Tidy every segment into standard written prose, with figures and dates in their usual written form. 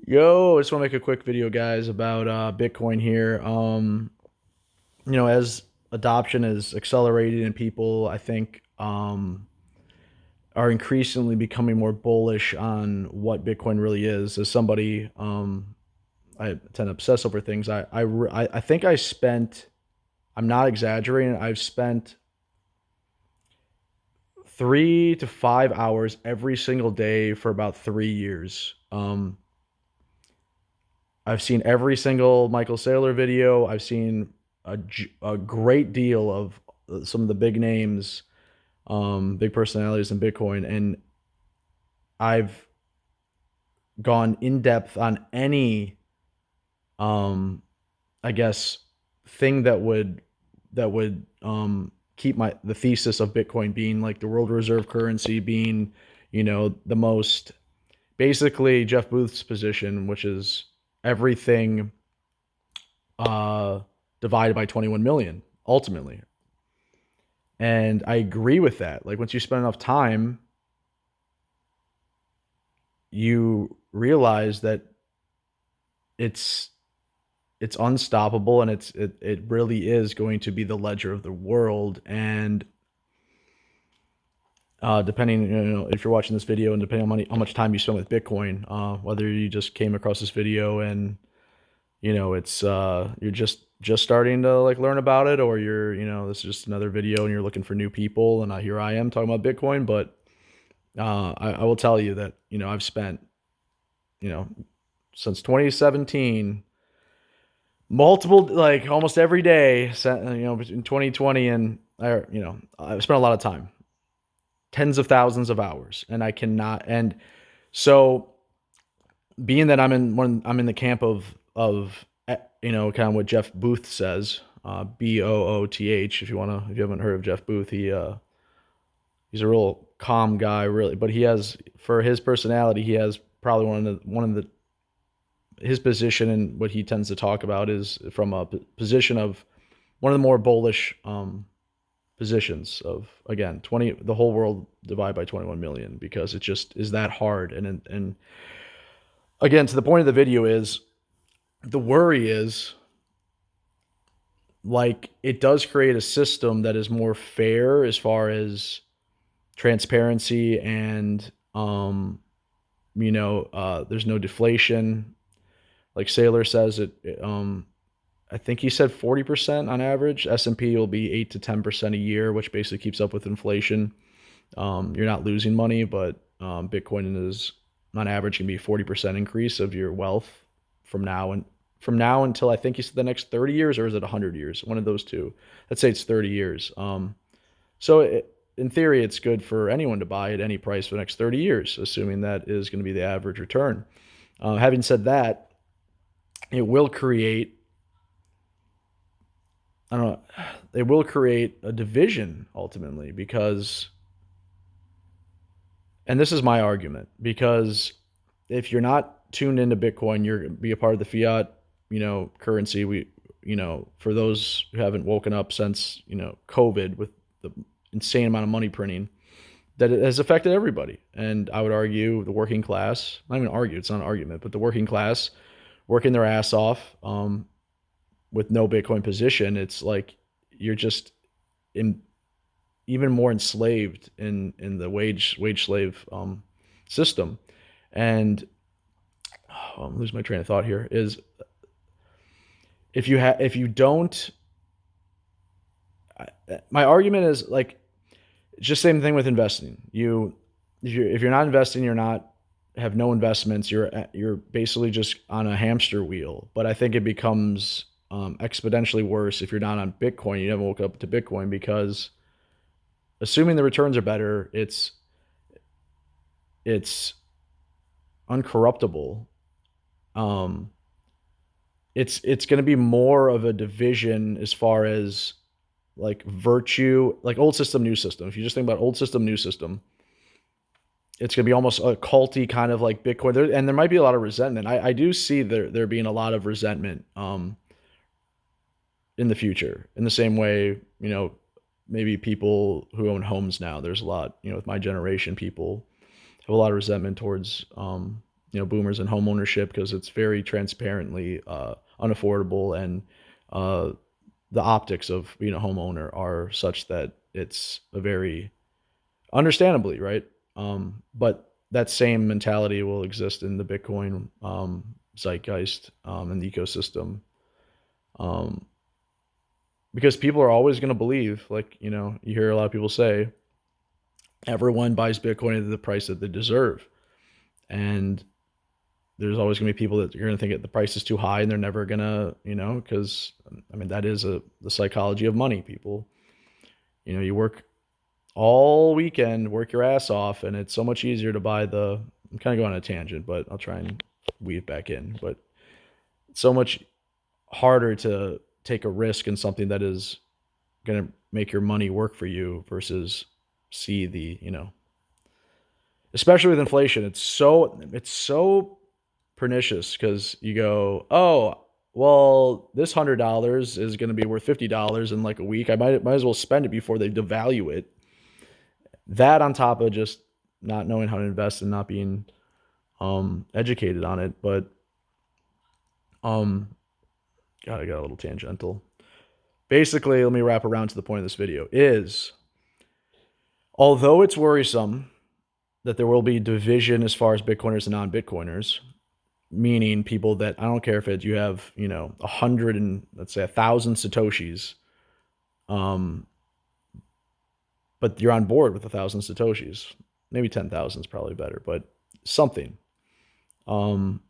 Yo, I just want to make a quick video, guys, about Bitcoin here. As adoption is accelerating and people, I think, are increasingly becoming more bullish on what Bitcoin really is. As somebody, I tend to obsess over things. I think I spent, I'm not exaggerating, I've spent 3 to 5 hours every single day for about 3 years. I've seen every single Michael Saylor video. I've seen a great deal of some of the big names, big personalities in Bitcoin, and I've gone in depth on any, um, I guess, thing that would keep my the thesis of Bitcoin being like the world reserve currency, being the most basically Jeff Booth's position, which is everything uh, divided by 21 million ultimately. And I agree with that. Like once you spend enough time, you realize that it's it's unstoppable and it really is going to be the ledger of the world. And depending, if you're watching this video and depending on how much time you spend with Bitcoin, whether you just came across this video and it's you're just starting to like learn about it, or you're this is just another video and you're looking for new people, and here I am talking about Bitcoin. But I will tell you that I've spent you know since 2017 multiple, like almost every day, between 2020 and I've spent a lot of time, tens of thousands of hours, and I cannot. And so being that I'm in the camp of kind of what Jeff Booth says, Booth. If you haven't heard of Jeff Booth, he's a real calm guy, really. But he has, for his personality, he has probably one of the his position, and what he tends to talk about is from a position of one of the more bullish positions of, again, 20 the whole world divided by 21 million, because it just is that hard. And again, to the point of the video is, the worry is, like, it does create a system that is more fair as far as transparency, and there's no deflation. Like Saylor says, I think he said 40% on average. S&P will be 8 to 10% a year, which basically keeps up with inflation. You're not losing money, but Bitcoin is on average going to be 40% increase of your wealth from now until, I think he said, the next 30 years, or is it 100 years? One of those two. Let's say it's 30 years. In theory, it's good for anyone to buy at any price for the next 30 years, assuming that is going to be the average return. Having said that, it will create, I don't know, it will create a division ultimately, because, and this is my argument, because if you're not tuned into Bitcoin, you're going to be a part of the fiat, currency. For those who haven't woken up since, COVID, with the insane amount of money printing, that it has affected everybody. And I would argue the working class, not even argue, it's not an argument, but the working class working their ass off, with no Bitcoin position, it's like you're just in even more enslaved in the wage slave system. And I'm losing my train of thought here. Is if you don't, my argument is, like, it's just the same thing with investing. If you're not investing, you're not have no investments. You're basically just on a hamster wheel. But I think it becomes exponentially worse if you're not on Bitcoin. You never woke up to Bitcoin, because assuming the returns are better, it's uncorruptible. Um, it's going to be more of a division as far as like virtue, like old system, new system. If you just think about old system, new system, it's going to be almost a culty kind of like Bitcoin. And there might be a lot of resentment. I do see there being a lot of resentment in the future, in the same way, maybe people who own homes now, there's a lot, with my generation, people have a lot of resentment towards, boomers and home ownership, because it's very transparently unaffordable, and the optics of being a homeowner are such that it's a very understandably, right? But that same mentality will exist in the Bitcoin zeitgeist and the ecosystem, um, because people are always going to believe, like, you hear a lot of people say, everyone buys Bitcoin at the price that they deserve. And there's always going to be people that you're going to think that the price is too high, and they're never going to, because I mean, that is the psychology of money. People, you work all weekend, work your ass off, and it's so much easier to buy I'm kind of going on a tangent, but I'll try and weave back in. But it's so much harder to take a risk in something that is going to make your money work for you versus see especially with inflation. It's so pernicious, because you go, oh, well, this $100 is going to be worth $50 in like a week. I might as well spend it before they devalue it. That, on top of just not knowing how to invest and not being educated on it. But um, God, I got a little tangential. Basically, let me wrap around to the point of this video. Is, although it's worrisome that there will be division as far as Bitcoiners and non-Bitcoiners, meaning people that, I don't care if you have, 100 and let's say 1,000 Satoshis, but you're on board with 1,000 Satoshis. Maybe 10,000 is probably better, but something. Um,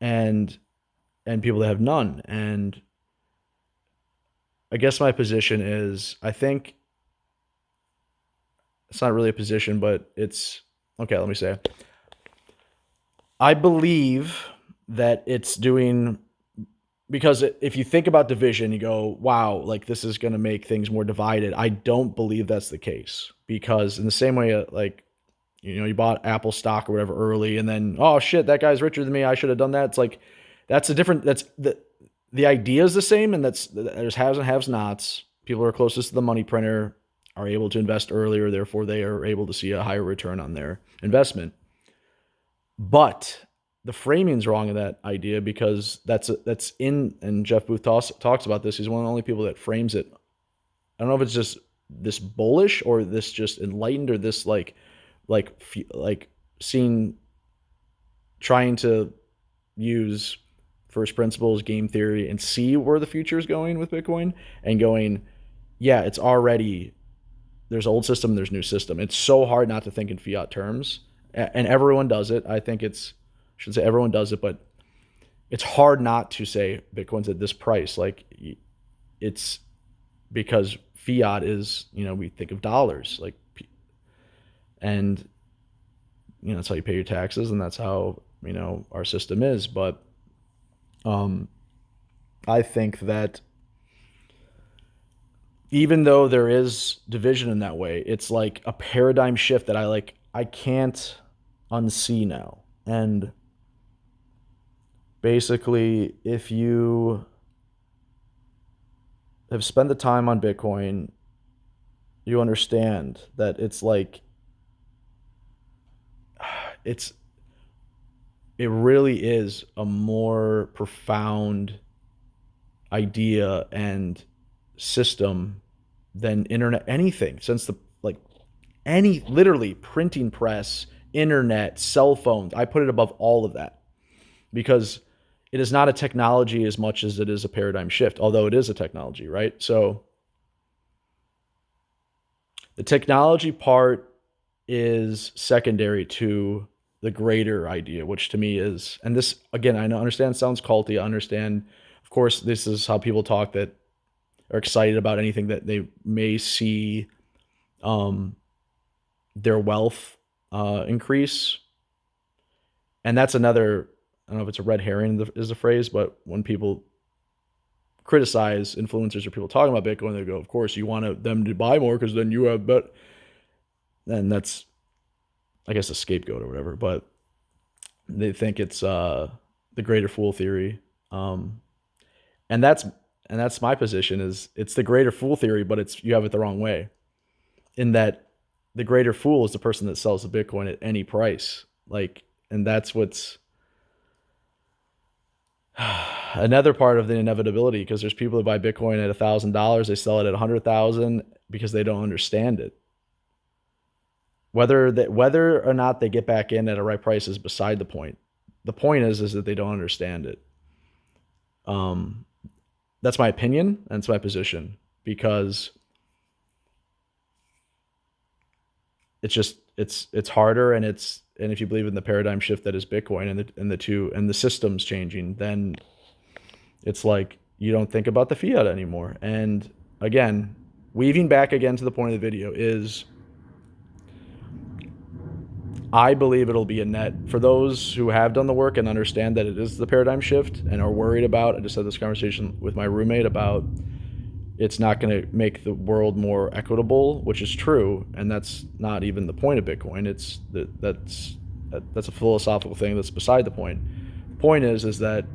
and people that have none. And I guess my position is, I think it's not really a position, but it's okay. Let me say, I believe that it's doing, because if you think about division, you go, wow, like this is going to make things more divided. I don't believe that's the case, because in the same way, like, you bought Apple stock or whatever early, and then, oh shit, that guy's richer than me, I should have done that. It's like, that's the idea is the same, and there's haves and have nots. People who are closest to the money printer are able to invest earlier, therefore they are able to see a higher return on their investment. But the framing's wrong in that idea, because that's in, and Jeff Booth talks about this. He's one of the only people that frames it. I don't know if it's just this bullish, or this just enlightened, or this like seeing, trying to use first principles, game theory, and see where the future is going with Bitcoin, and going, yeah, it's already, there's old system, there's new system. It's so hard not to think in fiat terms, and everyone does it. I think I should say everyone does it, but it's hard not to say Bitcoin's at this price. Like, it's because fiat is, we think of dollars, like, and that's how you pay your taxes, and that's how, our system is. But I think that even though there is division in that way, it's like a paradigm shift that I can't unsee now. And basically, if you have spent the time on Bitcoin, you understand that it's like, it really is a more profound idea and system than internet, anything, since literally printing press, internet, cell phones. I put it above all of that, because it is not a technology as much as it is a paradigm shift, although it is a technology, right? So the technology part is secondary to the greater idea, which to me is, and this, again, I understand sounds culty. I understand, of course, this is how people talk that are excited about anything that they may see their wealth increase. And that's another, I don't know if it's a red herring is the phrase, but when people criticize influencers or people talking about Bitcoin, they go, of course, you want them to buy more because then you have, but then that's, I guess, a scapegoat or whatever. But they think it's the greater fool theory, and that's my position. Is it's the greater fool theory, but you have it the wrong way, in that the greater fool is the person that sells the Bitcoin at any price, Like, and that's what's another part of the inevitability, because there's people that buy Bitcoin at $1,000, they sell it at 100,000 because they don't understand it. Whether or not they get back in at a right price is beside the point. The point is that they don't understand it. Um, that's my opinion and it's my position, because it's harder, and if you believe in the paradigm shift that is Bitcoin, and the systems changing, then it's like you don't think about the fiat anymore. And again, weaving back again to the point of the video is, I believe it'll be a net for those who have done the work and understand that it is the paradigm shift and are worried about. I just had this conversation with my roommate about it's not going to make the world more equitable, which is true, and that's not even the point of Bitcoin. That's a philosophical thing that's beside the point. The point is that,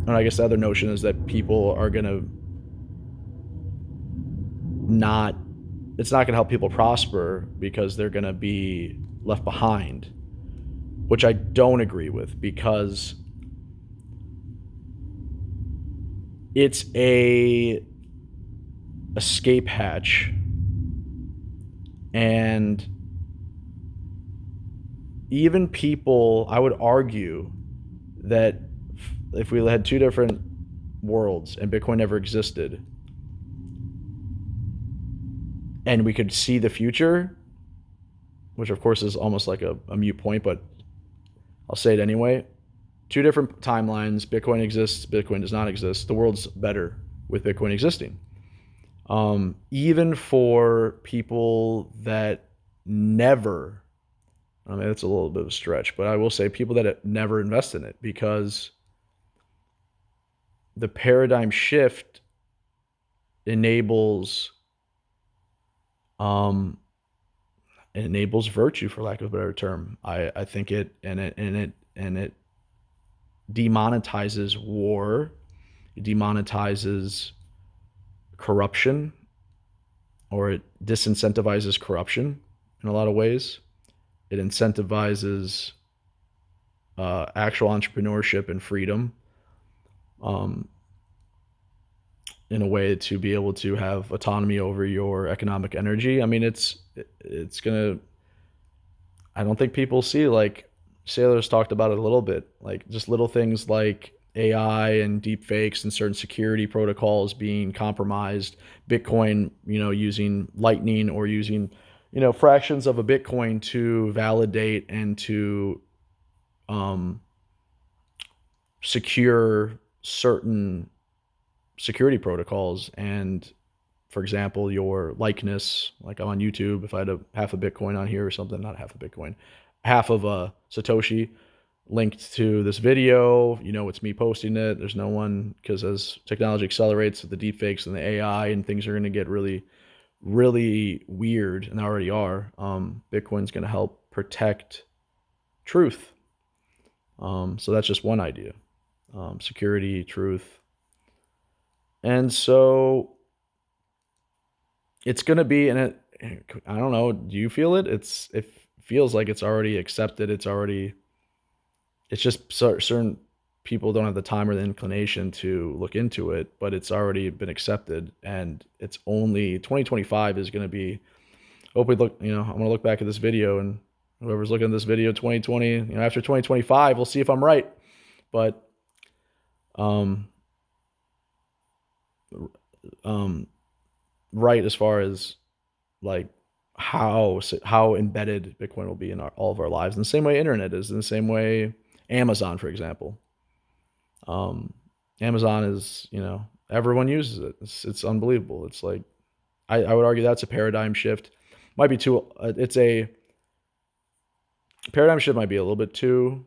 and I guess the other notion is that people are going to not, it's not going to help people prosper because they're going to be left behind, which I don't agree with, because it's a escape hatch. And even people, I would argue that if we had two different worlds and Bitcoin never existed and we could see the future, which of course is almost like a mute point, but I'll say it anyway. Two different timelines. Bitcoin exists, Bitcoin does not exist. The world's better with Bitcoin existing. Even for people that never, I mean, that's a little bit of a stretch, but I will say people that never invest in it, because the paradigm shift enables virtue, for lack of a better term. I think it demonetizes war, it demonetizes corruption, or it disincentivizes corruption in a lot of ways. It incentivizes actual entrepreneurship and freedom, in a way to be able to have autonomy over your economic energy. I mean, it's gonna. I don't think people see, like Sailors talked about it a little bit, like just little things like AI and deep fakes and certain security protocols being compromised. Bitcoin, using Lightning or using, fractions of a Bitcoin to validate and to secure certain security protocols. And for example, your likeness, like I'm on YouTube, if I had half a Bitcoin on here or something, not half a Bitcoin, half of a Satoshi linked to this video, it's me posting it. There's no one, because as technology accelerates with the deepfakes and the AI, and things are going to get really, really weird, and they already are, Bitcoin's going to help protect truth. So that's just one idea. Security, truth. And so it's going to be, I don't know, do you feel it? It feels like it's already accepted. It's just certain people don't have the time or the inclination to look into it, but it's already been accepted. And it's only 2025 is going to be, hopefully I'm going to look back at this video, and whoever's looking at this video 2020, after 2025, we'll see if I'm right. But, right as far as like how embedded Bitcoin will be in all of our lives, in the same way internet is, in the same way Amazon, for example. Amazon is, everyone uses it. It's unbelievable. It's like, I would argue that's a paradigm shift. Might be too, it's a paradigm shift, might be a little bit too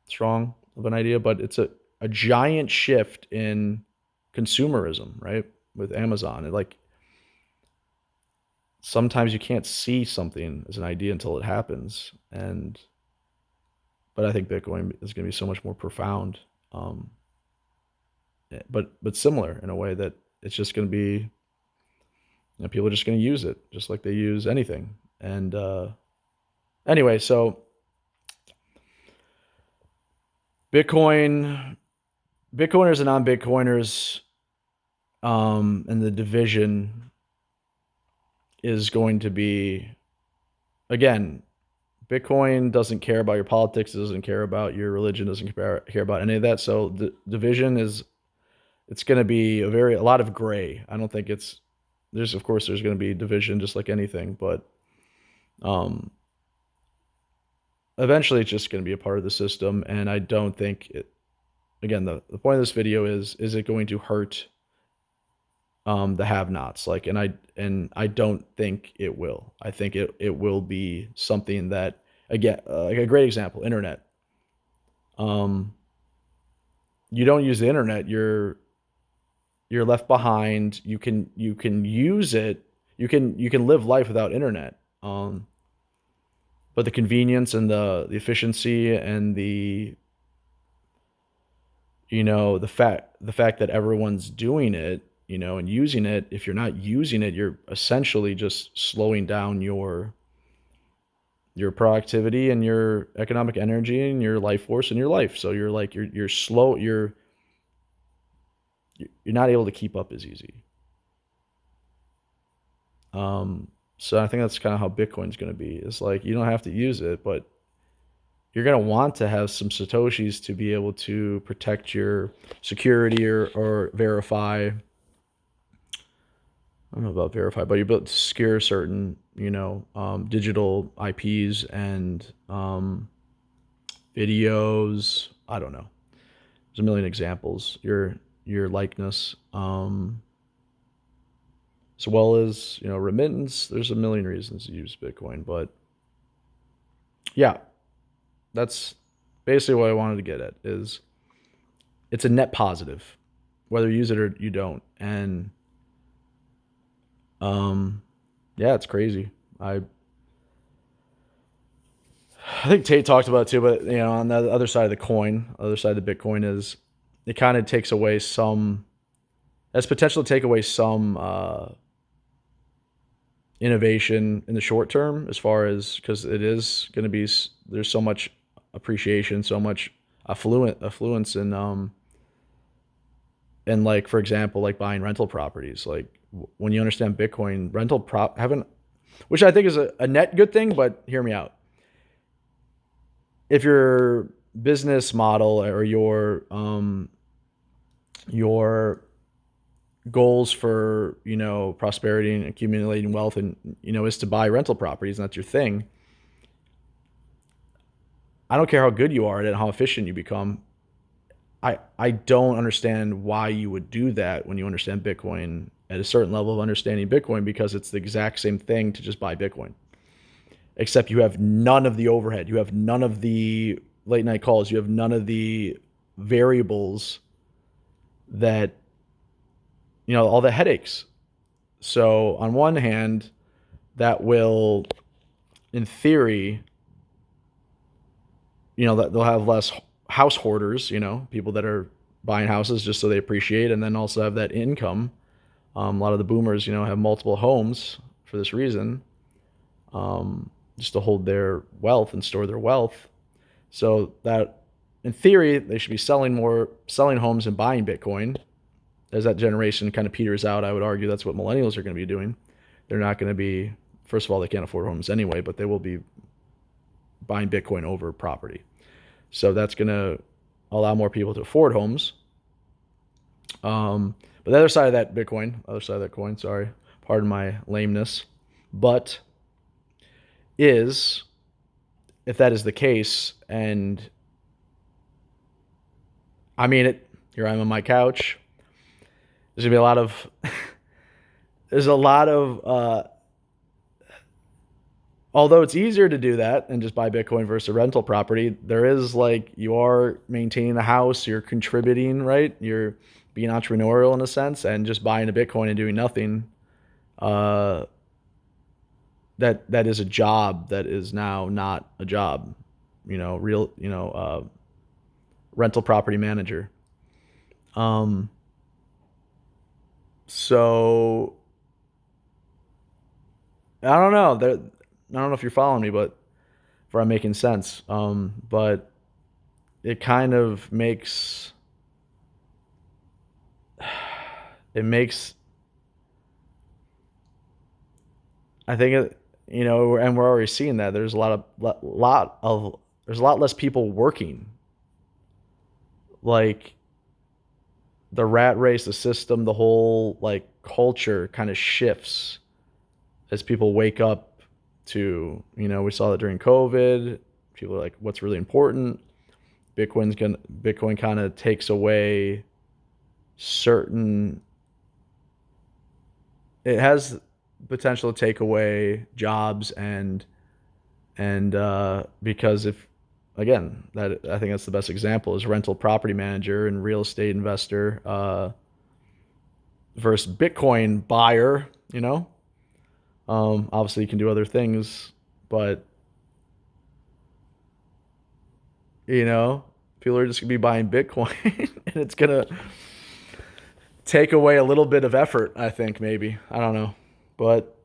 strong of an idea, but it's a giant shift in consumerism, right? With Amazon. Like, sometimes you can't see something as an idea until it happens. But I think Bitcoin is going to be so much more profound, but similar in a way that it's just going to be, people are just going to use it just like they use anything. And Anyway, so Bitcoin, Bitcoiners and non-Bitcoiners, and the division is going to be, again, Bitcoin doesn't care about your politics, it doesn't care about your religion, doesn't care about any of that. So the division is, it's going to be a lot of gray. I don't think it's, there's, of course, there's going to be division just like anything, but um, eventually it's just going to be a part of the system. And I don't think it, again, the point of this video is it going to hurt the have-nots? Like, and I don't think it will. I think it will be something that, again, like a great example, internet. Um, you don't use the internet, you're left behind. You can use it. You can live life without internet. But the convenience and the efficiency and the fact that everyone's doing it, and using it, if you're not using it, you're essentially just slowing down your productivity and your economic energy and your life force and your life. So you're like you're slow, you're not able to keep up as easy. Um, so I think that's kind of how Bitcoin's going to be. It's like you don't have to use it, but you're going to want to have some satoshis to be able to protect your security, or verify. I don't know about verify, but you're able to secure certain, digital IPs and videos. I don't know. There's a million examples. Your likeness, as well as remittance. There's a million reasons to use Bitcoin, but yeah, that's basically what I wanted to get at. Is it's a net positive, whether you use it or you don't, and yeah, it's crazy. I think Tate talked about it too, but on the other side of the coin, other side of the Bitcoin is it kind of takes away some, has potential to take away some innovation in the short term, as far as, because it is going to be, there's so much appreciation, so much affluence in, like, for example, like buying rental properties. Like when you understand Bitcoin, rental prop haven't, which I think is a net good thing, but hear me out. If your business model or your goals for prosperity and accumulating wealth, and is to buy rental properties, and that's your thing, I don't care how good you are at it and how efficient you become. I don't understand why you would do that when you understand Bitcoin at a certain level of understanding Bitcoin, because it's the exact same thing to just buy Bitcoin, except you have none of the overhead, you have none of the late night calls, you have none of the variables that, all the headaches. So on one hand, that will, in theory, that they'll have less house hoarders, people that are buying houses just so they appreciate, and then also have that income. A lot of the boomers, have multiple homes for this reason, just to hold their wealth and store their wealth. So that, in theory, they should be selling homes and buying Bitcoin. As that generation kind of peters out, I would argue that's what millennials are going to be doing. They're not going to be, first of all, they can't afford homes anyway, but they will be buying Bitcoin over property. So that's going to allow more people to afford homes. But the other side of that coin, sorry, pardon my lameness, but is, if that is the case, and I mean it, here I am on my couch. There's gonna be a lot of there's a lot of although it's easier to do that and just buy Bitcoin versus a rental property, there is, like, you are maintaining the house, you're contributing, right? You're being entrepreneurial in a sense, and just buying a Bitcoin and doing nothing. Uh, that is a job that is now not a job. Real, rental property manager. Um, so I don't know. I don't know if you're following me, but if I'm making sense. But it kind of makes I think it, and we're already seeing that there's a there's a lot less people working. Like the rat race, the system, the whole like culture kind of shifts as people wake up to, we saw that during COVID. People are like, what's really important? Bitcoin kind of takes away certain it has potential to take away jobs and because if again that I think that's the best example is rental property manager and real estate investor versus Bitcoin buyer. Obviously you can do other things, but people are just gonna be buying Bitcoin and it's gonna take away a little bit of effort, I think, maybe. I don't know. But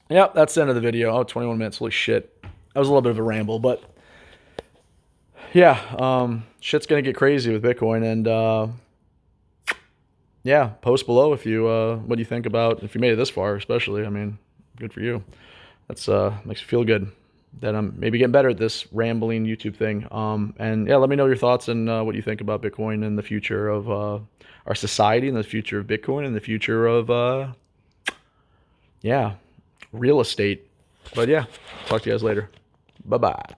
yeah, that's the end of the video. Oh, 21 minutes. Holy shit. That was a little bit of a ramble, but yeah, shit's gonna get crazy with Bitcoin, and yeah, post below if you what do you think about if you made it this far, especially. I mean, good for you. That's makes me feel good that I'm maybe getting better at this rambling YouTube thing. And yeah, let me know your thoughts and what you think about Bitcoin and the future of our society and the future of Bitcoin and the future of yeah, real estate. But yeah, talk to you guys later. Bye bye.